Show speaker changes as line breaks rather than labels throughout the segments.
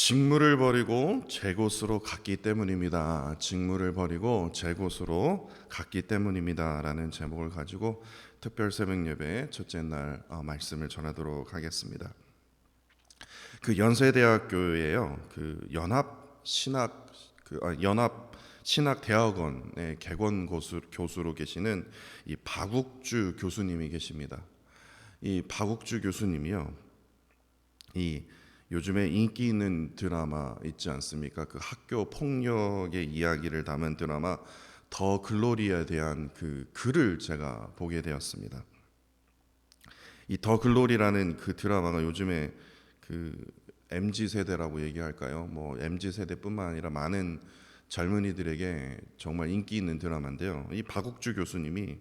직무를 버리고 제 곳으로 갔기 때문입니다. 직무를 버리고 제 곳으로 갔기 때문입니다. 라는 제목을 가지고 특별 새벽 예배 첫째 날 말씀을 전하도록 하겠습니다. 그 연세대학교에요. 그 연합신학대학원의 개건 교수로 계시는 이 박욱주 교수님이 계십니다. 이 박욱주 교수님이요. 이 요즘에 인기 있는 드라마 있지 않습니까? 그 학교 폭력의 이야기를 담은 드라마 더 글로리에 대한 그 글을 제가 보게 되었습니다. 이 더 글로리라는 그 드라마가 요즘에 그 MZ 세대라고 얘기할까요? 뭐 MZ 세대뿐만 아니라 많은 젊은이들에게 정말 인기 있는 드라마인데요. 이 박욱주 교수님이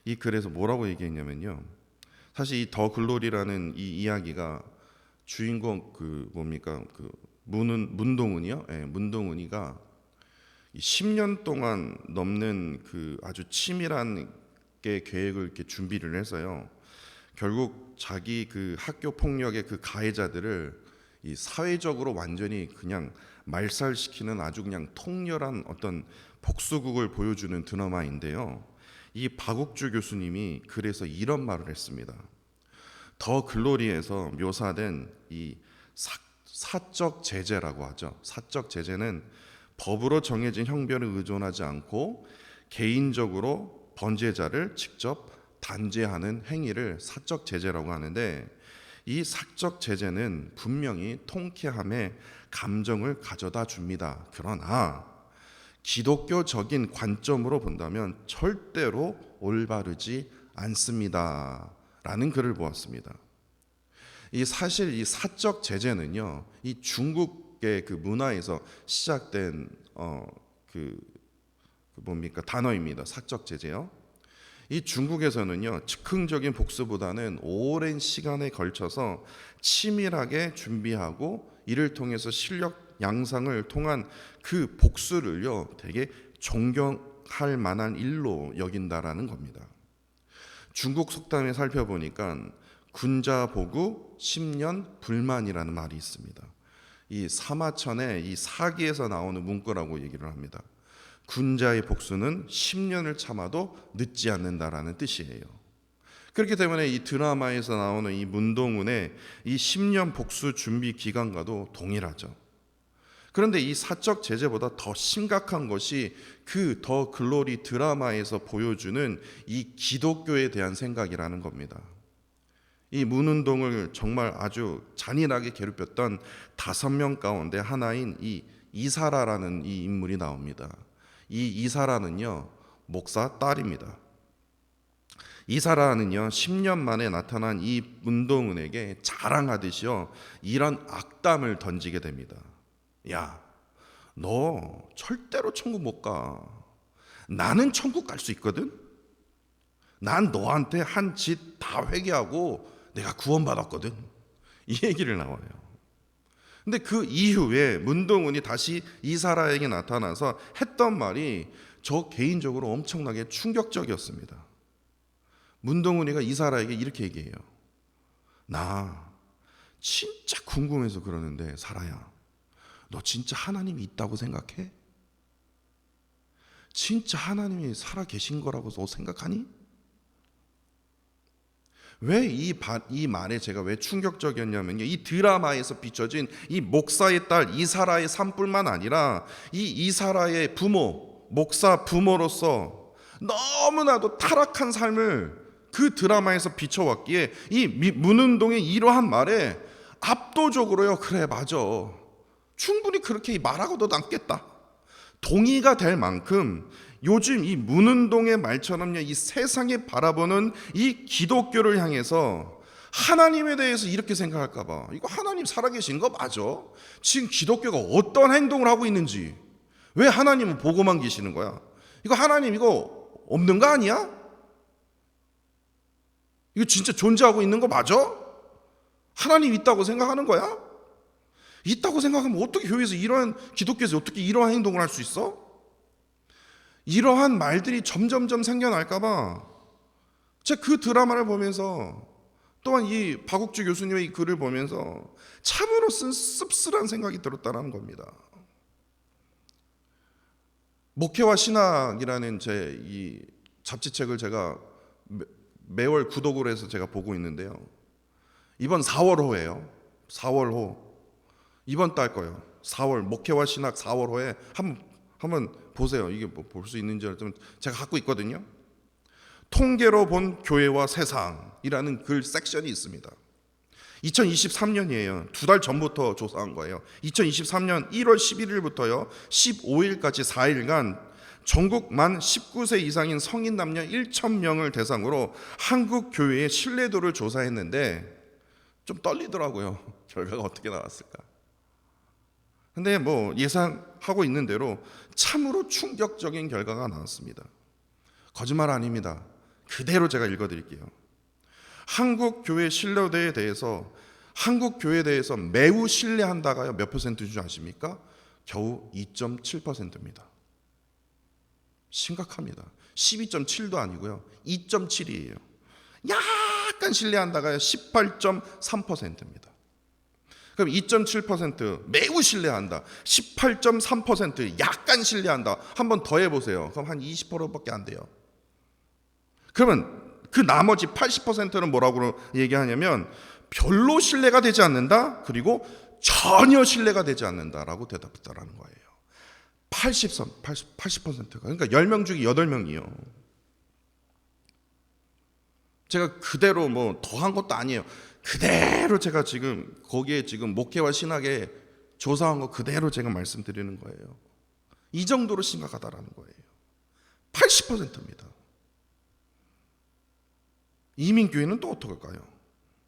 이 글에서 뭐라고 얘기했냐면요. 사실 이 더 글로리라는 이 이야기가 주인공 그 문동은이요. 예, 문동은이가 10년 동안 넘는 그 아주 치밀한 게 계획을 이렇게 준비를 해서요. 결국 자기 그 학교 폭력의 그 가해자들을 이 사회적으로 완전히 그냥 말살시키는 아주 그냥 통렬한 어떤 복수극을 보여주는 드라마인데요. 이 박욱주 교수님이 그래서 이런 말을 했습니다. 더 글로리에서 묘사된 이 사적 제재라고 하죠. 사적 제재는 법으로 정해진 형벌에 의존하지 않고 개인적으로 범죄자를 직접 단죄하는 행위를 사적 제재라고 하는데, 이 사적 제재는 분명히 통쾌함의 감정을 가져다 줍니다. 그러나 기독교적인 관점으로 본다면 절대로 올바르지 않습니다. 라는 글을 보았습니다. 사실 이 사적 제재는요, 이 중국의 그 문화에서 시작된 단어입니다. 사적 제재요. 이 중국에서는요, 즉흥적인 복수보다는 오랜 시간에 걸쳐서 치밀하게 준비하고 이를 통해서 실력 양상을 통한 그 복수를요, 되게 존경할 만한 일로 여긴다라는 겁니다. 중국 속담에 살펴보니까 군자보구 10년 불만이라는 말이 있습니다. 이 사마천의 이 사기에서 나오는 문구라고 얘기를 합니다. 군자의 복수는 10년을 참아도 늦지 않는다라는 뜻이에요. 그렇기 때문에 이 드라마에서 나오는 이 문동은의 이 10년 복수 준비 기간과도 동일하죠. 그런데 이 사적 제재보다 더 심각한 것이 그 더 글로리 드라마에서 보여주는 이 기독교에 대한 생각이라는 겁니다. 이 문운동을 정말 아주 잔인하게 괴롭혔던 5명 가운데 하나인 이 이사라라는 이 인물이 나옵니다. 이 이사라는요, 목사 딸입니다. 이사라는요, 10년 만에 나타난 이 문동은에게 자랑하듯이요, 이런 악담을 던지게 됩니다. 야, 너 절대로 천국 못 가. 나는 천국 갈 수 있거든. 난 너한테 한 짓 다 회개하고 내가 구원받았거든. 이 얘기를 나와요. 근데 그 이후에 문동은이 다시 이사라에게 나타나서 했던 말이 저 개인적으로 엄청나게 충격적이었습니다. 문동은이가 이사라에게 이렇게 얘기해요. 나 진짜 궁금해서 그러는데 사라야, 너 진짜 하나님이 있다고 생각해? 진짜 하나님이 살아 계신 거라고 너 생각하니? 왜 이 말에 제가 왜 충격적이었냐면요, 이 드라마에서 비춰진 이 목사의 딸 이사라의 삶뿐만 아니라 이 이사라의 부모, 목사 부모로서 너무나도 타락한 삶을 그 드라마에서 비춰왔기에 이 문운동의 이러한 말에 압도적으로요, 그래 맞아, 충분히 그렇게 말하고도 남겠다, 동의가 될 만큼 요즘 이 문운동의 말처럼요, 이 세상에 바라보는 이 기독교를 향해서 하나님에 대해서 이렇게 생각할까 봐, 이거 하나님 살아계신 거 맞아? 지금 기독교가 어떤 행동을 하고 있는지, 왜 하나님은 보고만 계시는 거야? 이거 하나님 이거 없는 거 아니야? 이거 진짜 존재하고 있는 거 맞아? 하나님 있다고 생각하는 거야? 있다고 생각하면 어떻게 교회에서 이러한, 기독교에서 어떻게 이러한 행동을 할 수 있어? 이러한 말들이 점점점 생겨날까 봐 제가 그 드라마를 보면서 또한 이 박욱주 교수님의 이 글을 보면서 참으로 씁쓸한 생각이 들었다는 겁니다. 목회와 신학이라는 제 이 잡지책을 제가 매월 구독을 해서 제가 보고 있는데요. 이번 4월호예요. 4월호. 이번 달 거예요. 4월 목회와 신학 4월호에 한번 보세요. 이게 뭐 볼 수 있는지 좀 제가 갖고 있거든요. 통계로 본 교회와 세상이라는 글 섹션이 있습니다. 2023년이에요. 2달 전부터 조사한 거예요. 2023년 1월 11일부터요 15일까지 4일간 전국 만 19세 이상인 성인 남녀 1,000명을 대상으로 한국 교회의 신뢰도를 조사했는데 좀 떨리더라고요. 결과가 어떻게 나왔을까? 근데 뭐 예상하고 있는 대로 참으로 충격적인 결과가 나왔습니다. 거짓말 아닙니다. 그대로 제가 읽어드릴게요. 한국 교회 신뢰도에 대해서 한국 교회에 대해서 매우 신뢰한다가요 몇 퍼센트인 줄 아십니까? 겨우 2.7%입니다. 심각합니다. 12.7도 아니고요 2.7이에요. 약간 신뢰한다가요 18.3%입니다. 그럼 2.7% 매우 신뢰한다, 18.3% 약간 신뢰한다, 한번 더 해보세요. 그럼 한 20%밖에 안 돼요. 그러면 그 나머지 80%는 뭐라고 얘기하냐면 별로 신뢰가 되지 않는다, 그리고 전혀 신뢰가 되지 않는다라고 대답했다라는 거예요. 80%가 그러니까 10명 중에 8명이요. 제가 그대로 뭐 더한 것도 아니에요. 그대로 제가 지금 거기에 지금 목회와 신학에 조사한 거 그대로 제가 말씀드리는 거예요. 이 정도로 심각하다라는 거예요. 80%입니다. 이민교회는 또 어떡할까요?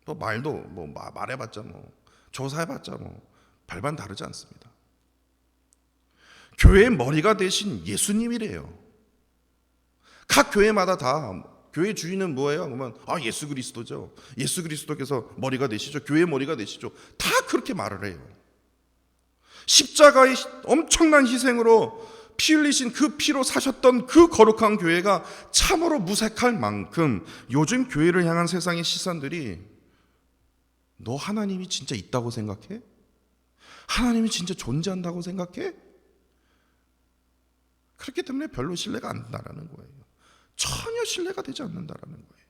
또 말도 뭐 말해봤자 뭐 조사해봤자 뭐 별반 다르지 않습니다. 교회의 머리가 되신 예수님이래요. 각 교회마다 다 교회 주인은 뭐예요? 그러면 예수 그리스도죠. 예수 그리스도께서 머리가 되시죠. 교회 머리가 되시죠. 다 그렇게 말을 해요. 십자가의 엄청난 희생으로 피 흘리신 그 피로 사셨던 그 거룩한 교회가 참으로 무색할 만큼 요즘 교회를 향한 세상의 시선들이 너 하나님이 진짜 있다고 생각해? 하나님이 진짜 존재한다고 생각해? 그렇기 때문에 별로 신뢰가 안 된다는 거예요. 전혀 신뢰가 되지 않는다는 거예요.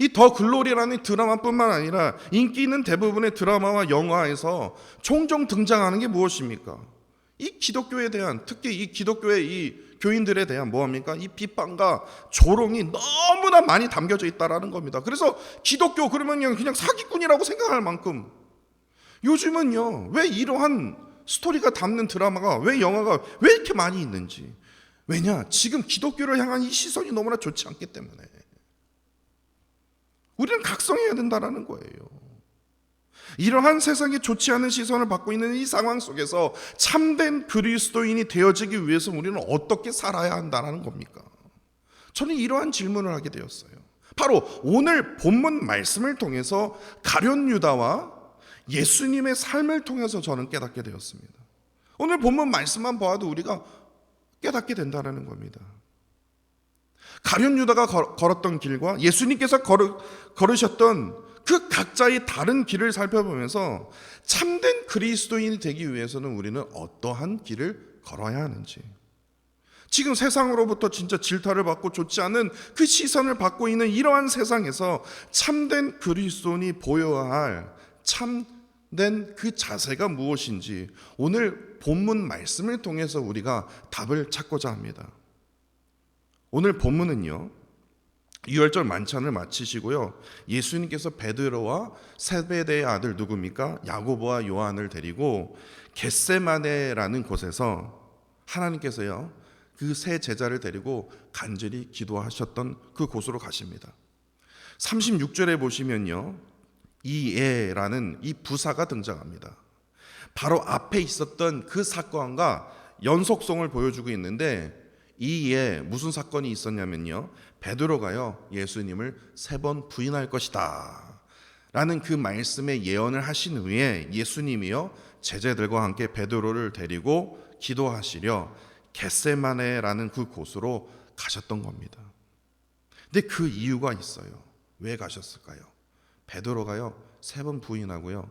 이 더 글로리라는 드라마뿐만 아니라 인기 있는 대부분의 드라마와 영화에서 종종 등장하는 게 무엇입니까? 이 기독교에 대한, 특히 이 기독교의 이 교인들에 대한 뭐합니까? 이 비판과 조롱이 너무나 많이 담겨져 있다라는 겁니다. 그래서 기독교 그러면 그냥 사기꾼이라고 생각할 만큼 요즘은요 왜 이러한 스토리가 담는 드라마가, 왜 영화가 왜 이렇게 많이 있는지. 왜냐? 지금 기독교를 향한 이 시선이 너무나 좋지 않기 때문에 우리는 각성해야 된다는 거예요. 이러한 세상에 좋지 않은 시선을 받고 있는 이 상황 속에서 참된 그리스도인이 되어지기 위해서 우리는 어떻게 살아야 한다는 겁니까? 저는 이러한 질문을 하게 되었어요. 바로 오늘 본문 말씀을 통해서 가룟 유다와 예수님의 삶을 통해서 저는 깨닫게 되었습니다. 오늘 본문 말씀만 보아도 우리가 깨닫게 된다는 겁니다. 가룟 유다가 걸었던 길과 예수님께서 걸으셨던 그 각자의 다른 길을 살펴보면서 참된 그리스도인이 되기 위해서는 우리는 어떠한 길을 걸어야 하는지, 지금 세상으로부터 진짜 질타를 받고 좋지 않은 그 시선을 받고 있는 이러한 세상에서 참된 그리스도인이 보여야 할 참된 그 자세가 무엇인지 오늘 본문 말씀을 통해서 우리가 답을 찾고자 합니다. 오늘 본문은요 유월절 만찬을 마치시고요 예수님께서 베드로와 세베대의 아들 누굽니까? 야고보와 요한을 데리고 겟세마네라는 곳에서 하나님께서요 그 세 제자를 데리고 간절히 기도하셨던 그 곳으로 가십니다. 36절에 보시면요 이에라는 이 부사가 등장합니다. 바로 앞에 있었던 그 사건과 연속성을 보여주고 있는데, 이에 무슨 사건이 있었냐면요 베드로가요 예수님을 3번 부인할 것이다 라는 그 말씀의 예언을 하신 후에 예수님이요 제자들과 함께 베드로를 데리고 기도하시려 겟세마네라는 그 곳으로 가셨던 겁니다. 근데 그 이유가 있어요. 왜 가셨을까요? 베드로가요 3번 부인하고요,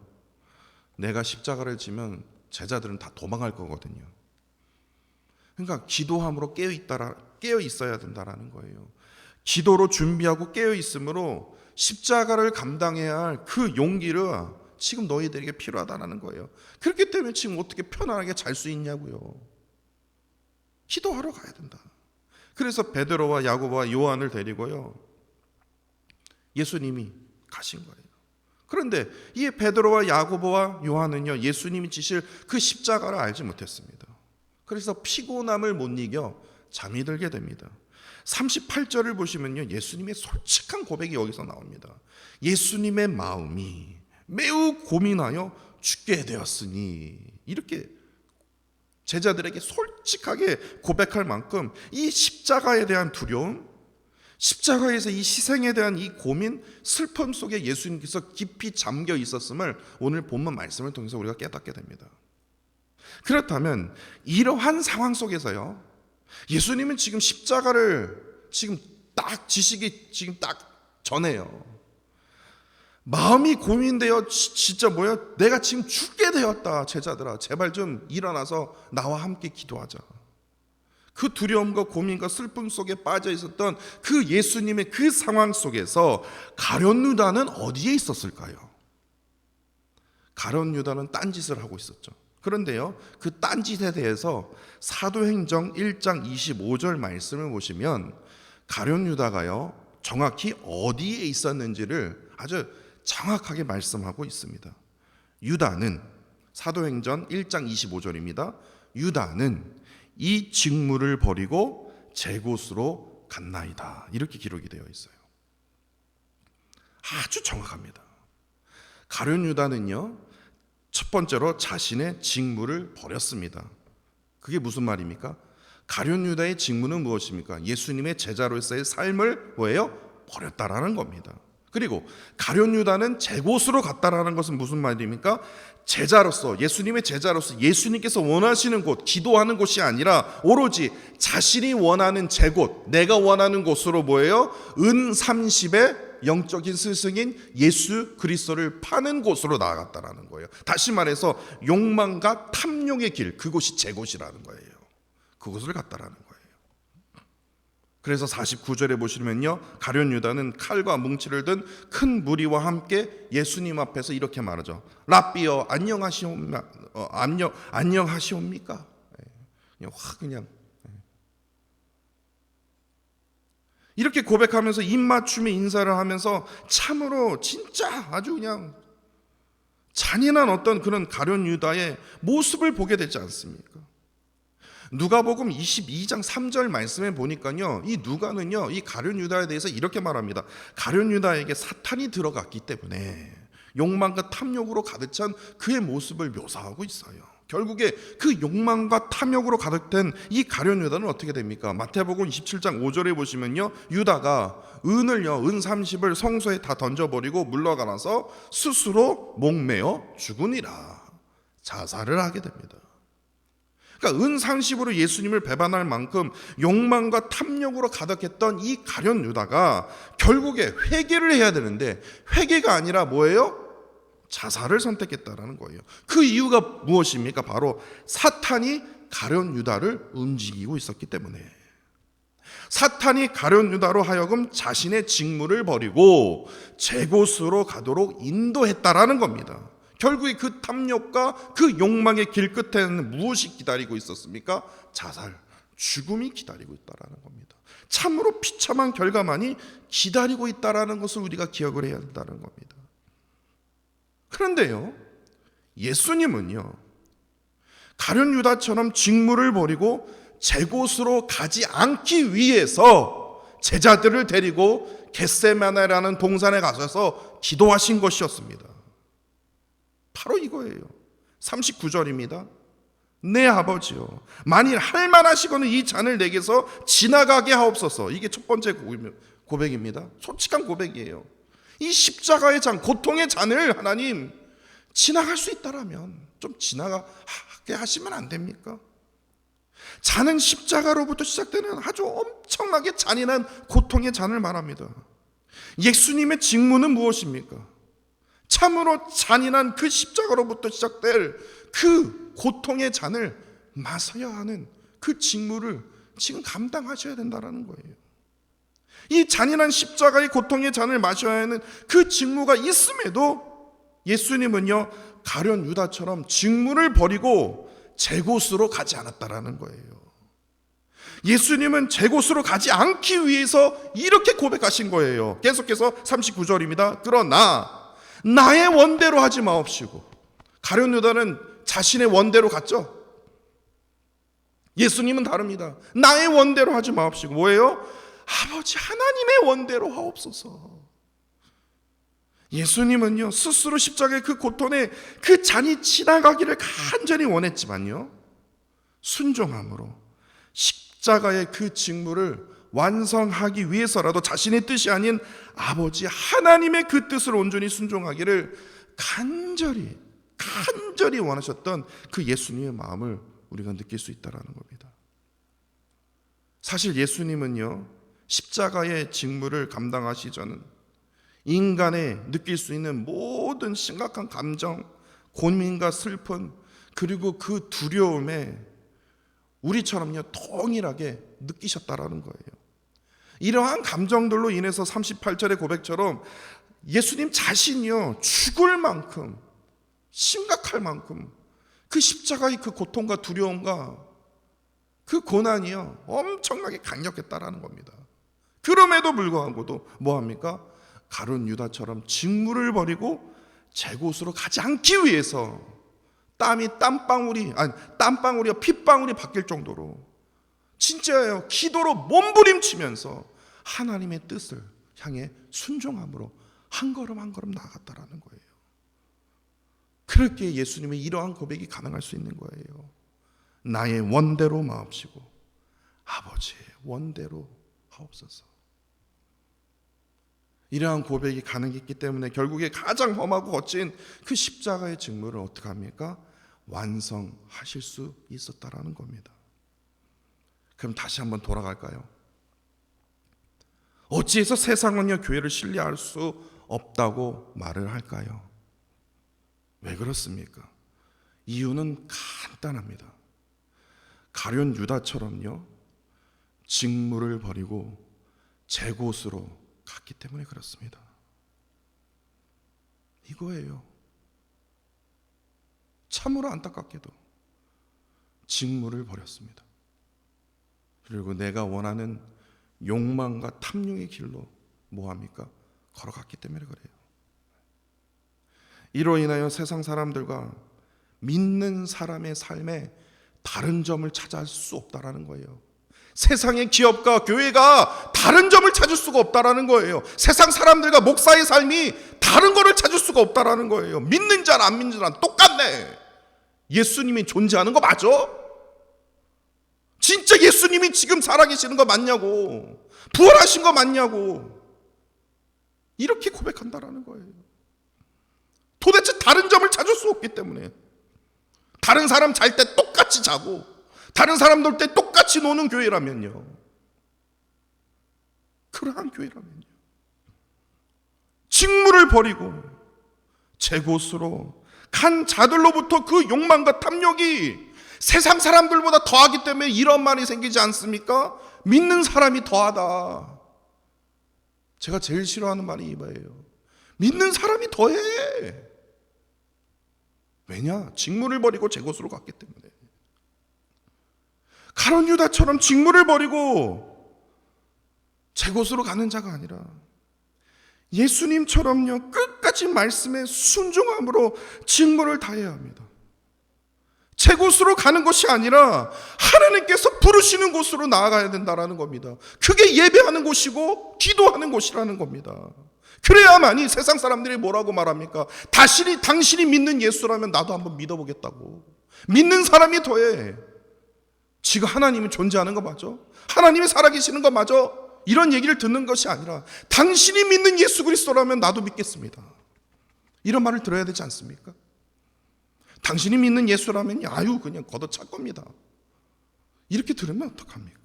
내가 십자가를 지면 제자들은 다 도망갈 거거든요. 그러니까 기도함으로 깨어 있어야 된다라는 거예요. 기도로 준비하고 깨어 있으므로 십자가를 감당해야 할 그 용기를 지금 너희들에게 필요하다는 거예요. 그렇기 때문에 지금 어떻게 편안하게 잘 수 있냐고요. 기도하러 가야 된다. 그래서 베드로와 야고보와 요한을 데리고요, 예수님이 가신 거예요. 그런데 이 베드로와 야고보와 요한은요, 예수님이 지실 그 십자가를 알지 못했습니다. 그래서 피곤함을 못 이겨 잠이 들게 됩니다. 38절을 보시면요, 예수님의 솔직한 고백이 여기서 나옵니다. 예수님의 마음이 매우 고민하여 죽게 되었으니, 이렇게 제자들에게 솔직하게 고백할 만큼 이 십자가에 대한 두려움, 십자가에서 이 희생에 대한 이 고민, 슬픔 속에 예수님께서 깊이 잠겨 있었음을 오늘 본문 말씀을 통해서 우리가 깨닫게 됩니다. 그렇다면 이러한 상황 속에서요, 예수님은 지금 십자가를 지금 딱 지시기 지금 딱 전에요, 마음이 고민되어 진짜 뭐야, 내가 지금 죽게 되었다, 제자들아 제발 좀 일어나서 나와 함께 기도하자. 그 두려움과 고민과 슬픔 속에 빠져 있었던 그 예수님의 그 상황 속에서 가룟 유다는 어디에 있었을까요? 가룟 유다는 딴짓을 하고 있었죠. 그런데요, 그 딴짓에 대해서 사도행전 1장 25절 말씀을 보시면 가룟 유다가요 정확히 어디에 있었는지를 아주 정확하게 말씀하고 있습니다. 유다는, 사도행전 1장 25절입니다. 유다는 이 직무를 버리고 제 곳으로 갔나이다, 이렇게 기록이 되어 있어요. 아주 정확합니다. 가룟 유다는요, 첫 번째로 자신의 직무를 버렸습니다. 그게 무슨 말입니까? 가룟 유다의 직무는 무엇입니까? 예수님의 제자로서의 삶을 뭐예요? 버렸다라는 겁니다. 그리고 가룟 유다는 제 곳으로 갔다라는 것은 무슨 말입니까? 제자로서, 예수님의 제자로서 예수님께서 원하시는 곳, 기도하는 곳이 아니라 오로지 자신이 원하는 제 곳, 내가 원하는 곳으로 뭐예요? 은 30의 영적인 스승인 예수 그리스도를 파는 곳으로 나아갔다라는 거예요. 다시 말해서 욕망과 탐욕의 길, 그곳이 제 곳이라는 거예요. 그곳을 갔다라는 거예요. 그래서 49절에 보시면요, 가룟 유다는 칼과 뭉치를 든 큰 무리와 함께 예수님 앞에서 이렇게 말하죠. 라삐여 안녕하시옵니까? 그냥 이렇게 고백하면서 입맞춤에 인사를 하면서 참으로 진짜 아주 그냥 잔인한 어떤 그런 가룟 유다의 모습을 보게 되지 않습니까? 누가복음 22장 3절 말씀에 보니까요, 이 누가는요, 이 가룟 유다에 대해서 이렇게 말합니다. 가룟 유다에게 사탄이 들어갔기 때문에 욕망과 탐욕으로 가득 찬 그의 모습을 묘사하고 있어요. 결국에 그 욕망과 탐욕으로 가득된 이 가룟 유다는 어떻게 됩니까? 마태복음 27장 5절에 보시면요, 유다가 은 30을 성소에 다 던져버리고 물러가서 스스로 목매어 죽으니라, 자살을 하게 됩니다. 그러니까 은 30으로 예수님을 배반할 만큼 욕망과 탐욕으로 가득했던 이 가룟 유다가 결국에 회개를 해야 되는데 회개가 아니라 뭐예요? 자살을 선택했다라는 거예요. 그 이유가 무엇입니까? 바로 사탄이 가룟 유다를 움직이고 있었기 때문에, 사탄이 가룟 유다로 하여금 자신의 직무를 버리고 제 곳으로 가도록 인도했다라는 겁니다. 결국에 그 탐욕과 그 욕망의 길 끝에는 무엇이 기다리고 있었습니까? 자살, 죽음이 기다리고 있다라는 겁니다. 참으로 비참한 결과만이 기다리고 있다라는 것을 우리가 기억을 해야 한다는 겁니다. 그런데요, 예수님은요, 가룟 유다처럼 직무를 버리고 제 곳으로 가지 않기 위해서 제자들을 데리고 겟세마네라는 동산에 가셔서 기도하신 것이었습니다. 바로 이거예요. 39절입니다. 내 아버지요, 만일 할 만하시거든 이 잔을 내게서 지나가게 하옵소서. 이게 첫 번째 고백입니다. 솔직한 고백이에요. 이 십자가의 잔, 고통의 잔을 하나님 지나갈 수 있다라면 좀 지나가게 하시면 안 됩니까? 잔은 십자가로부터 시작되는 아주 엄청나게 잔인한 고통의 잔을 말합니다. 예수님의 직무는 무엇입니까? 참으로 잔인한 그 십자가로부터 시작될 그 고통의 잔을 마셔야 하는 그 직무를 지금 감당하셔야 된다는 거예요. 이 잔인한 십자가의 고통의 잔을 마셔야 하는 그 직무가 있음에도 예수님은요, 가룟 유다처럼 직무를 버리고 제 곳으로 가지 않았다라는 거예요. 예수님은 제 곳으로 가지 않기 위해서 이렇게 고백하신 거예요. 계속해서 39절입니다. 그러나 나의 원대로 하지 마옵시고. 가룟 유다는 자신의 원대로 갔죠. 예수님은 다릅니다. 나의 원대로 하지 마옵시고. 뭐예요? 아버지 하나님의 원대로 하옵소서. 예수님은요, 스스로 십자가의 그 고통의 그 잔이 지나가기를 간절히 원했지만요, 순종함으로 십자가의 그 직무를 완성하기 위해서라도 자신의 뜻이 아닌 아버지 하나님의 그 뜻을 온전히 순종하기를 간절히 원하셨던 그 예수님의 마음을 우리가 느낄 수 있다는 겁니다. 사실 예수님은요, 십자가의 직무를 감당하시자는 인간의 느낄 수 있는 모든 심각한 감정, 고민과 슬픔, 그리고 그 두려움에 우리처럼요 동일하게 느끼셨다라는 거예요. 이러한 감정들로 인해서 38절의 고백처럼 예수님 자신이요 죽을 만큼, 심각할 만큼 그 십자가의 그 고통과 두려움과 그 고난이요 엄청나게 강력했다라는 겁니다. 그럼에도 불구하고도 뭐합니까? 가룟 유다처럼 직무를 버리고 제 곳으로 가지 않기 위해서 땀방울이 핏방울이 바뀔 정도로 진짜예요, 기도로 몸부림치면서 하나님의 뜻을 향해 순종함으로 한 걸음 한 걸음 나아갔다라는 거예요. 그렇게 예수님의 이러한 고백이 가능할 수 있는 거예요. 나의 원대로 마옵시고 아버지의 원대로 하옵소서. 이러한 고백이 가능했기 때문에 결국에 가장 험하고 거친 그 십자가의 직무를 어떻게 합니까? 완성하실 수 있었다라는 겁니다. 그럼 다시 한번 돌아갈까요? 어찌해서 세상은요 교회를 신뢰할 수 없다고 말을 할까요? 왜 그렇습니까? 이유는 간단합니다. 가룟 유다처럼요 직무를 버리고 제 곳으로 갔기 때문에 그렇습니다. 이거예요. 참으로 안타깝게도 직무를 버렸습니다. 그리고 내가 원하는 욕망과 탐욕의 길로 뭐합니까? 걸어갔기 때문에 그래요. 이로 인하여 세상 사람들과 믿는 사람의 삶에 다른 점을 찾을 수 없다라는 거예요. 세상의 기업과 교회가 다른 점을 찾을 수가 없다라는 거예요. 세상 사람들과 목사의 삶이 다른 거를 찾을 수가 없다라는 거예요. 믿는 자랑 안 믿는 자랑 똑같네. 예수님이 존재하는 거 맞아? 진짜 예수님이 지금 살아계시는 거 맞냐고, 부활하신 거 맞냐고, 이렇게 고백한다라는 거예요. 도대체 다른 점을 찾을 수 없기 때문에. 다른 사람 잘 때 똑같이 자고 다른 사람들 때 똑같이 노는 교회라면요, 그러한 교회라면요, 직무를 버리고 제 곳으로 간 자들로부터 그 욕망과 탐욕이 세상 사람들보다 더하기 때문에 이런 말이 생기지 않습니까? 믿는 사람이 더하다. 제가 제일 싫어하는 말이 이거예요. 믿는 사람이 더해. 왜냐? 직무를 버리고 제 곳으로 갔기 때문에. 가룟 유다처럼 직무를 버리고 제 곳으로 가는 자가 아니라 예수님처럼요 끝까지 말씀에 순종함으로 직무를 다해야 합니다. 제 곳으로 가는 것이 아니라 하나님께서 부르시는 곳으로 나아가야 된다라는 겁니다. 그게 예배하는 곳이고 기도하는 곳이라는 겁니다. 그래야만이 세상 사람들이 뭐라고 말합니까? 당신이 믿는 예수라면 나도 한번 믿어보겠다고. 믿는 사람이 더해. 지금 하나님이 존재하는 거 맞아? 하나님이 살아계시는 거 맞아? 이런 얘기를 듣는 것이 아니라 당신이 믿는 예수 그리스도라면 나도 믿겠습니다. 이런 말을 들어야 되지 않습니까? 당신이 믿는 예수라면 아유 그냥 걷어찰 겁니다. 이렇게 들으면 어떡합니까?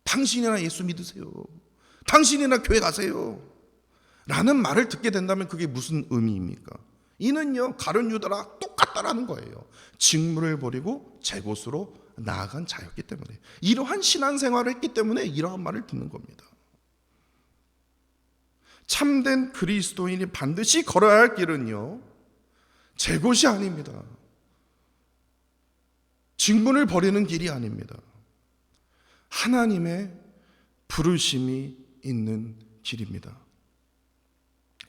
당신이나 예수 믿으세요. 당신이나 교회 가세요 라는 말을 듣게 된다면 그게 무슨 의미입니까? 이는요, 가룟 유다랑 똑같다라는 거예요. 직무를 버리고 제 곳으로 나아간 자였기 때문에, 이러한 신앙생활을 했기 때문에 이러한 말을 듣는 겁니다. 참된 그리스도인이 반드시 걸어야 할 길은요, 제 곳이 아닙니다. 직분을 버리는 길이 아닙니다. 하나님의 부르심이 있는 길입니다.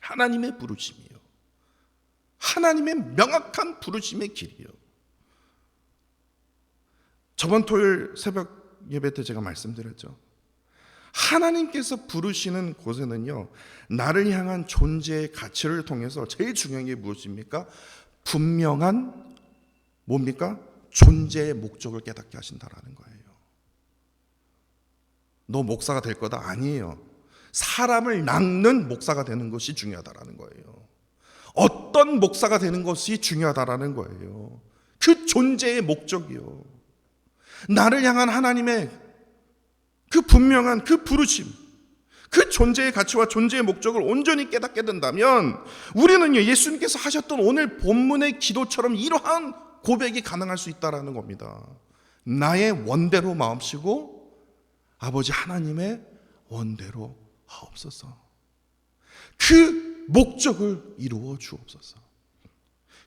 하나님의 부르심이요, 하나님의 명확한 부르심의 길이요. 저번 토요일 새벽 예배 때 제가 말씀드렸죠. 하나님께서 부르시는 곳에는요, 나를 향한 존재의 가치를 통해서 제일 중요한 게 무엇입니까? 분명한 뭡니까? 존재의 목적을 깨닫게 하신다라는 거예요. 너 목사가 될 거다? 아니에요. 사람을 낚는 목사가 되는 것이 중요하다라는 거예요. 어떤 목사가 되는 것이 중요하다라는 거예요. 그 존재의 목적이요, 나를 향한 하나님의 그 분명한 그 부르심, 그 존재의 가치와 존재의 목적을 온전히 깨닫게 된다면 우리는요, 예수님께서 하셨던 오늘 본문의 기도처럼 이러한 고백이 가능할 수 있다는 겁니다. 나의 원대로 마옵시고 아버지 하나님의 원대로 하옵소서. 그 목적을 이루어 주옵소서.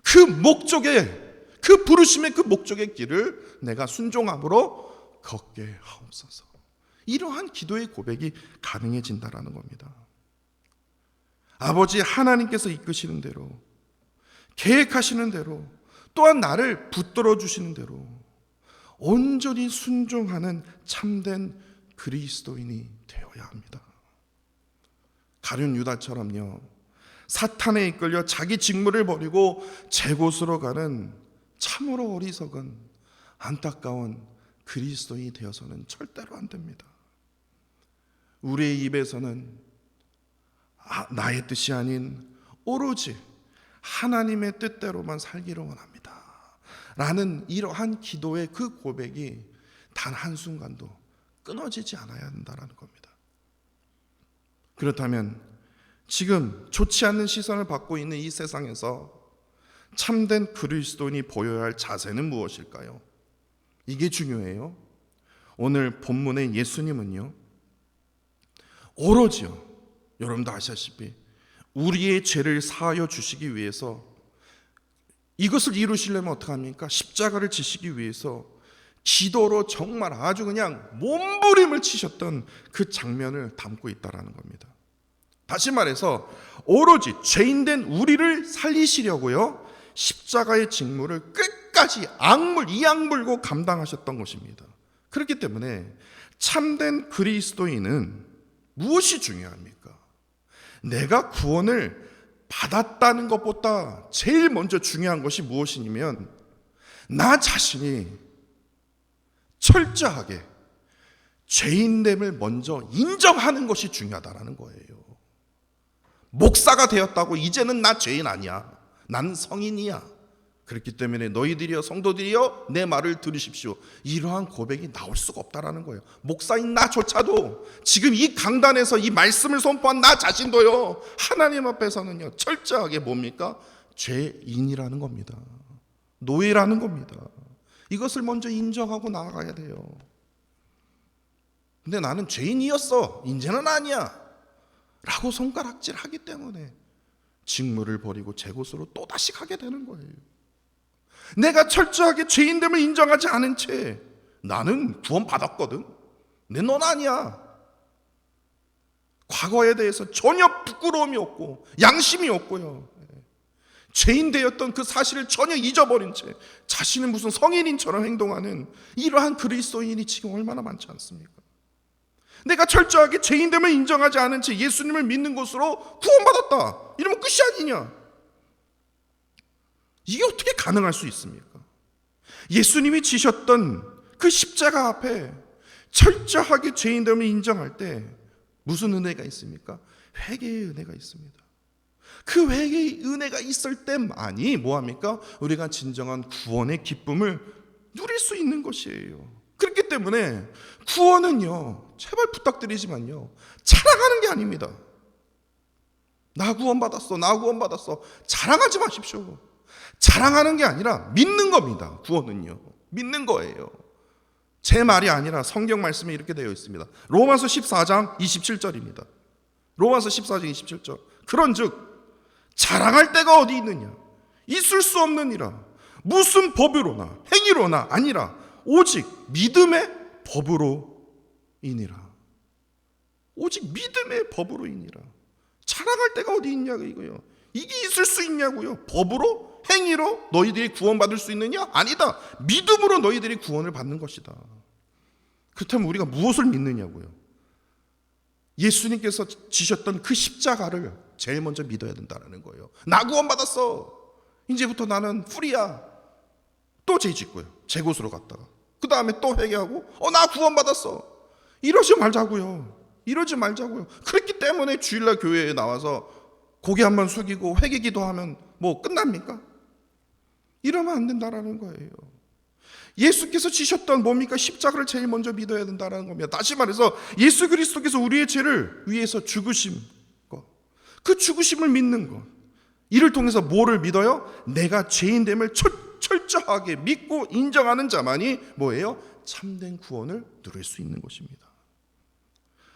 그 목적의, 그 부르심의 그 목적의 길을 내가 순종함으로 걷게 하옵소서. 이러한 기도의 고백이 가능해진다라는 겁니다. 아버지 하나님께서 이끄시는 대로, 계획하시는 대로, 또한 나를 붙들어 주시는 대로 온전히 순종하는 참된 그리스도인이 되어야 합니다. 가룟 유다처럼요, 사탄에 이끌려 자기 직무를 버리고 제 곳으로 가는 참으로 어리석은 안타까운 그리스도인이 되어서는 절대로 안 됩니다. 우리의 입에서는 나의 뜻이 아닌 오로지 하나님의 뜻대로만 살기를 원합니다 라는 이러한 기도의 그 고백이 단 한순간도 끊어지지 않아야 한다는 겁니다. 그렇다면 지금 좋지 않는 시선을 받고 있는 이 세상에서 참된 그리스도인이 보여야 할 자세는 무엇일까요? 이게 중요해요. 오늘 본문의 예수님은요, 오로지요, 여러분도 아시다시피 우리의 죄를 사하여 주시기 위해서, 이것을 이루시려면 어떻게 합니까? 십자가를 지시기 위해서 기도로 정말 아주 그냥 몸부림을 치셨던 그 장면을 담고 있다라는 겁니다. 다시 말해서 오로지 죄인된 우리를 살리시려고요, 십자가의 직무를 끝까지 이악물고 감당하셨던 것입니다. 그렇기 때문에 참된 그리스도인은 무엇이 중요합니까? 내가 구원을 받았다는 것보다 제일 먼저 중요한 것이 무엇이냐면 나 자신이 철저하게 죄인됨을 먼저 인정하는 것이 중요하다는 거예요. 목사가 되었다고 이제는 나 죄인 아니야, 난 성인이야, 그렇기 때문에 너희들이여 성도들이여 내 말을 들으십시오, 이러한 고백이 나올 수가 없다라는 거예요. 목사인 나조차도, 지금 이 강단에서 이 말씀을 선포한 나 자신도요, 하나님 앞에서는요 철저하게 뭡니까? 죄인이라는 겁니다. 노예라는 겁니다. 이것을 먼저 인정하고 나아가야 돼요. 근데 나는 죄인이었어, 이제는 아니야 라고 손가락질하기 때문에 직무를 버리고 제 곳으로 또다시 가게 되는 거예요. 내가 철저하게 죄인됨을 인정하지 않은 채 나는 구원받았거든, 내 넌 아니야, 과거에 대해서 전혀 부끄러움이 없고 양심이 없고요, 죄인 되었던 그 사실을 전혀 잊어버린 채 자신은 무슨 성인인처럼 행동하는 이러한 그리스도인이 지금 얼마나 많지 않습니까? 내가 철저하게 죄인됨을 인정하지 않은 채 예수님을 믿는 것으로 구원받았다, 이러면 끝이 아니냐? 이게 어떻게 가능할 수 있습니까? 예수님이 지셨던 그 십자가 앞에 철저하게 죄인됨을 인정할 때 무슨 은혜가 있습니까? 회개의 은혜가 있습니다. 그 회개의 은혜가 있을 때만이 뭐합니까? 우리가 진정한 구원의 기쁨을 누릴 수 있는 것이에요. 그렇기 때문에 구원은요, 제발 부탁드리지만요, 자랑하는 게 아닙니다. 나 구원받았어, 나 구원받았어, 자랑하지 마십시오. 자랑하는 게 아니라 믿는 겁니다. 구원은요, 믿는 거예요. 제 말이 아니라 성경 말씀에 이렇게 되어 있습니다. 로마서 14장 27절입니다. 로마서 14장 27절. 그런즉 자랑할 데가 어디 있느냐? 있을 수 없느니라. 무슨 법으로나 행위로나 아니라 오직 믿음의 법으로이니라. 오직 믿음의 법으로이니라. 자랑할 데가 어디 있냐고 이거요. 이게 있을 수 있냐고요. 법으로 행위로 너희들이 구원받을 수 있느냐? 아니다. 믿음으로 너희들이 구원을 받는 것이다. 그렇다면 우리가 무엇을 믿느냐고요. 예수님께서 지셨던 그 십자가를 제일 먼저 믿어야 된다는 거예요. 나 구원받았어. 이제부터 나는 프리야. 또 죄 짓고요. 제 곳으로 갔다가 그 다음에 또 회개하고 나 구원받았어. 이러지 말자고요. 이러지 말자고요. 그렇기 때문에 주일날 교회에 나와서 고개 한번 숙이고 회개 기도하면 뭐 끝납니까? 이러면 안 된다라는 거예요. 예수께서 지셨던 뭡니까? 십자가를 제일 먼저 믿어야 된다는 겁니다. 다시 말해서 예수 그리스도께서 우리의 죄를 위해서 죽으신 것, 그 죽으심을 믿는 것, 이를 통해서 뭐를 믿어요? 내가 죄인됨을 철저하게 믿고 인정하는 자만이 뭐예요? 참된 구원을 누릴 수 있는 것입니다.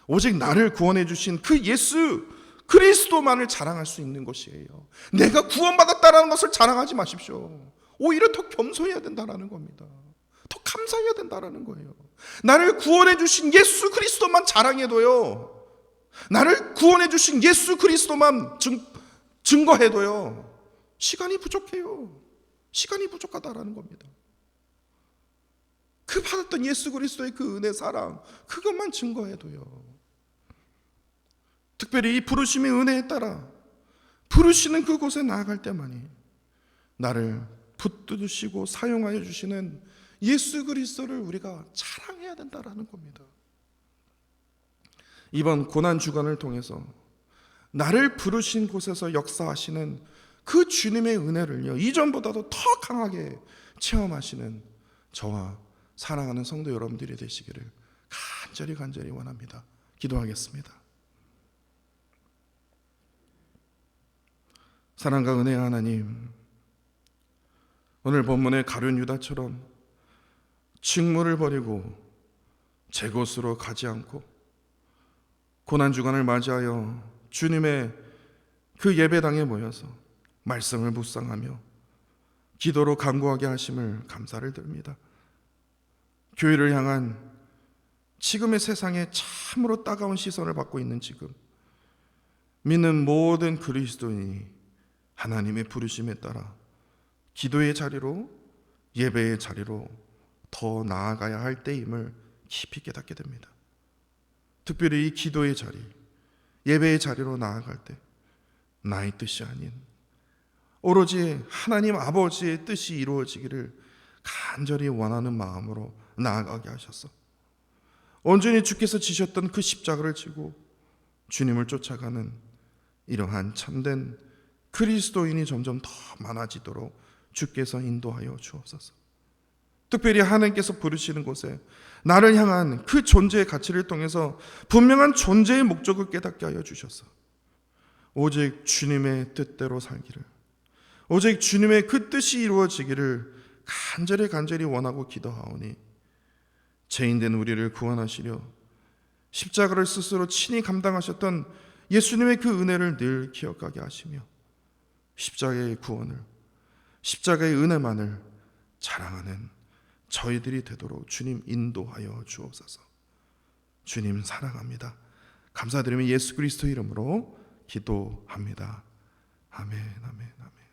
오직 나를 구원해 주신 그 예수 그리스도만을 자랑할 수 있는 것이에요. 내가 구원받았다는 것을 자랑하지 마십시오. 오히려 더 겸손해야 된다는 겁니다. 더 감사해야 된다는 거예요. 나를 구원해 주신 예수 그리스도만 자랑해도요, 나를 구원해 주신 예수 그리스도만 증거해도요, 시간이 부족해요. 시간이 부족하다라는 겁니다. 그 받았던 예수 그리스도의 그 은혜, 사랑, 그것만 증거해도요, 특별히 이 부르심의 은혜에 따라 부르시는 그곳에 나아갈 때만이 나를 붙드시고 사용하여 주시는 예수 그리스도를 우리가 자랑해야 된다라는 겁니다. 이번 고난 주간을 통해서 나를 부르신 곳에서 역사하시는 그 주님의 은혜를요, 이전보다도 더 강하게 체험하시는 저와 사랑하는 성도 여러분들이 되시기를 간절히 원합니다. 기도하겠습니다. 사랑과 은혜의 하나님, 오늘 본문의 가룟 유다처럼 직무를 버리고 제 곳으로 가지 않고 고난주간을 맞이하여 주님의 그 예배당에 모여서 말씀을 묵상하며 기도로 간구하게 하심을 감사를 드립니다. 교회를 향한 지금의 세상에 참으로 따가운 시선을 받고 있는 지금, 믿는 모든 그리스도인이 하나님의 부르심에 따라 기도의 자리로, 예배의 자리로 더 나아가야 할 때임을 깊이 깨닫게 됩니다. 특별히 이 기도의 자리, 예배의 자리로 나아갈 때 나의 뜻이 아닌 오로지 하나님 아버지의 뜻이 이루어지기를 간절히 원하는 마음으로 나아가게 하셔서 온전히 주께서 지셨던 그 십자가를 지고 주님을 쫓아가는 이러한 참된 그리스도인이 점점 더 많아지도록 주께서 인도하여 주옵소서. 특별히 하나님께서 부르시는 곳에 나를 향한 그 존재의 가치를 통해서 분명한 존재의 목적을 깨닫게 하여 주셔서 오직 주님의 뜻대로 살기를, 오직 주님의 그 뜻이 이루어지기를 간절히 원하고 기도하오니, 죄인된 우리를 구원하시려 십자가를 스스로 친히 감당하셨던 예수님의 그 은혜를 늘 기억하게 하시며 십자가의 구원을, 십자가의 은혜만을 자랑하는 저희들이 되도록 주님 인도하여 주옵소서. 주님 사랑합니다. 감사드리며 예수 그리스도 이름으로 기도합니다. 아멘, 아멘, 아멘.